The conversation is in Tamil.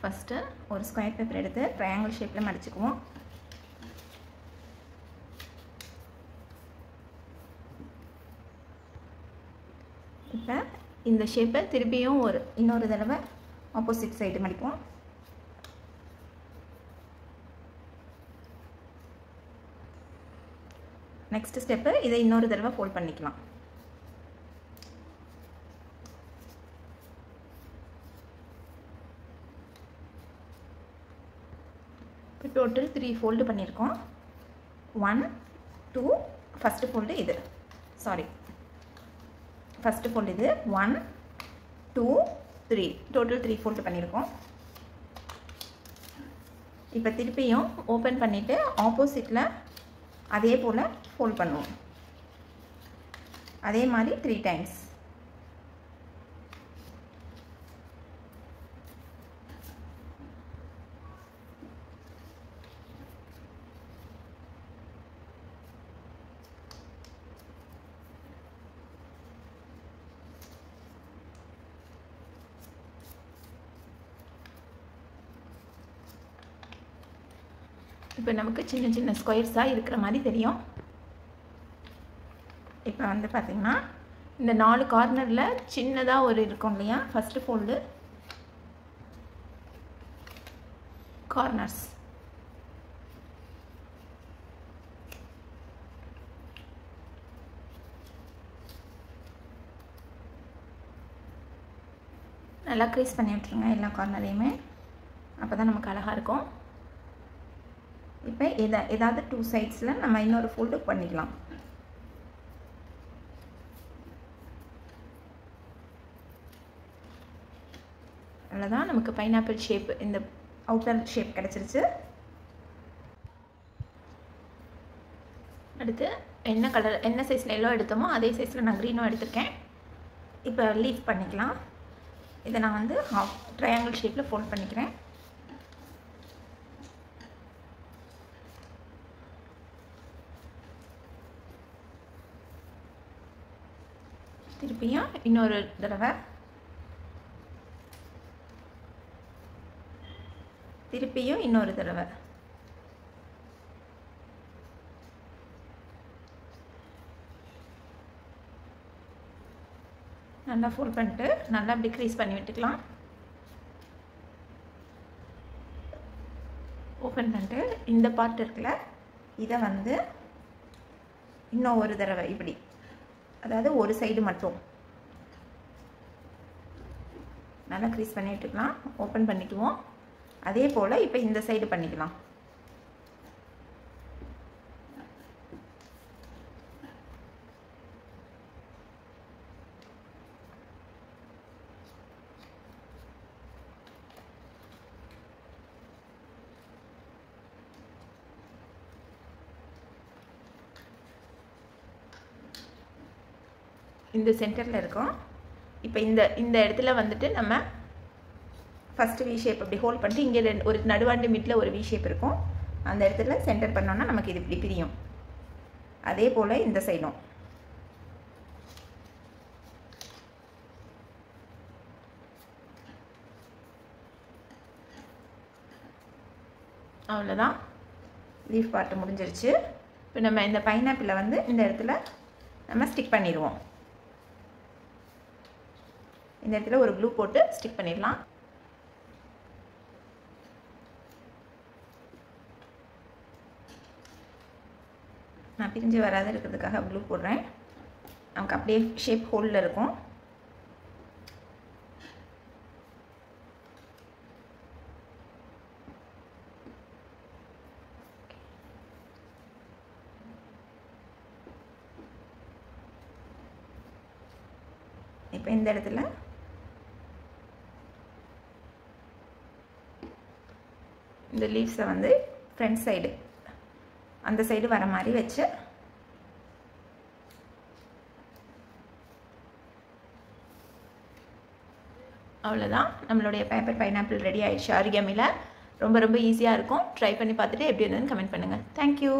ஃபஸ்ட்டு ஒரு ஸ்கொயர் பேப்பர் எடுத்து ட்ரையாங்கிள் ஷேப்பில் மடிச்சுக்குவோம். இப்போ இந்த ஷேப்பை திருப்பியும் இன்னொரு தடவை ஆப்போசிட் சைடு மடிப்போம். நெக்ஸ்ட் ஸ்டெப்பு இதை இன்னொரு தடவை ஃபோல்ட் பண்ணிக்கலாம். இப்போ டோட்டல் 3 ஃபோல்டு பண்ணியிருக்கோம். 1 2 ஃபஸ்ட்டு ஃபோல்டு இது, சாரி ஃபஸ்ட்டு ஃபோல்டு இது 1 2 3 டோட்டல் 3 ஃபோல்டு பண்ணியிருக்கோம். இப்போ திருப்பியும் ஓப்பன் பண்ணிவிட்டு ஆப்போசிட்டில் அதே போல் ஃபோல்ட் பண்ணுவோம். அதே மாதிரி 3 டைம்ஸ். இப்போ நமக்கு சின்ன சின்ன ஸ்கொயர்ஸாக இருக்கிற மாதிரி தெரியும். இப்போ வந்து பார்த்திங்கன்னா இந்த 4 கார்னரில் சின்னதாக ஒரு இருக்கும் இல்லையா, ஃபஸ்ட்டு ஃபோல்டு கார்னர்ஸ். நல்லா க்ரீஸ் பண்ணி விட்டுருங்க எல்லா கார்னரையுமே, அப்போ தான் நமக்கு அழகாக இருக்கும். இப்போ ஏதாவது 2 சைட்ஸில் நம்ம இன்னொரு ஃபோல்டு பண்ணிக்கலாம். அவ்வளோதான், நமக்கு பைனாப்பிள் ஷேப் இந்த அவுட்டர் ஷேப் கிடச்சிருச்சு. அடுத்து என்ன சைஸில் எல்லோ எடுத்தோமோ அதே சைஸில் நான் க்ரீனும் எடுத்திருக்கேன். இப்போ லீஃப் பண்ணிக்கலாம். இதை நான் வந்து ட்ரையாங்கிள் ஷேப்பில் ஃபோல்ட் பண்ணிக்கிறேன். திருப்பியும் இன்னொரு தடவை, திருப்பியும் இன்னொரு தடவை. நல்லா ஃபோல்ட் பண்ணிட்டு நல்லா அப்படி க்ரீஸ் பண்ணி விட்டுக்கலாம். ஓப்பன் பண்ணிட்டு இந்த பார்ட் இருக்குல்ல, இதை வந்து இன்னும் ஒரு தடவை இப்படி, அதாவது ஒரு சைடு மட்டும் நல்லா க்ரீஸ் பண்ணி விட்டுக்கலாம். ஓப்பன் பண்ணிக்குவோம். அதே போல் இப்போ இந்த சைடு பண்ணிக்கலாம். இந்த சென்டரில் இருக்கும். இப்போ இந்த இடத்துல வந்துட்டு நம்ம ஃபஸ்ட்டு வி ஷேப் அப்படி ஹோல்ட் பண்ணிட்டு இங்கே ஒரு நடுவாண்டு மிட்டில் ஒரு வி ஷேப் இருக்கும். அந்த இடத்துல சென்டர் பண்ணோன்னா நமக்கு இது இப்படி பிரியும். அதே போல் இந்த சைடும் அவ்வளோதான். லீஃப் பார்ட்டு முடிஞ்சிருச்சு. இப்போ நம்ம இந்த பைனாப்பிளை வந்து இந்த இடத்துல நம்ம ஸ்டிக் பண்ணிடுவோம். இந்த இடத்துல ஒரு க்ளூ போட்டு ஸ்டிக் பண்ணிடலாம். நான் பிரிஞ்சு வராத இருக்கிறதுக்காக க்ளூ போடுறேன். நமக்கு அப்படியே ஷேப் ஹோல்டில் இருக்கும். இப்போ இந்த இடத்துல இந்த லீவ்ஸை வந்து ஃப்ரண்ட் சைடு அந்த சைடு வர மாதிரி வச்சு அவ்வளோதான். நம்மளுடைய பேப்பர் பைனாப்பிள் ரெடி ஆயிடுச்சு. ஆரிகேமியில் ரொம்ப ஈஸியாக இருக்கும். ட்ரை பண்ணி பார்த்துட்டு எப்படி இருந்ததுன்னு கமெண்ட் பண்ணுங்கள். தேங்க்யூ.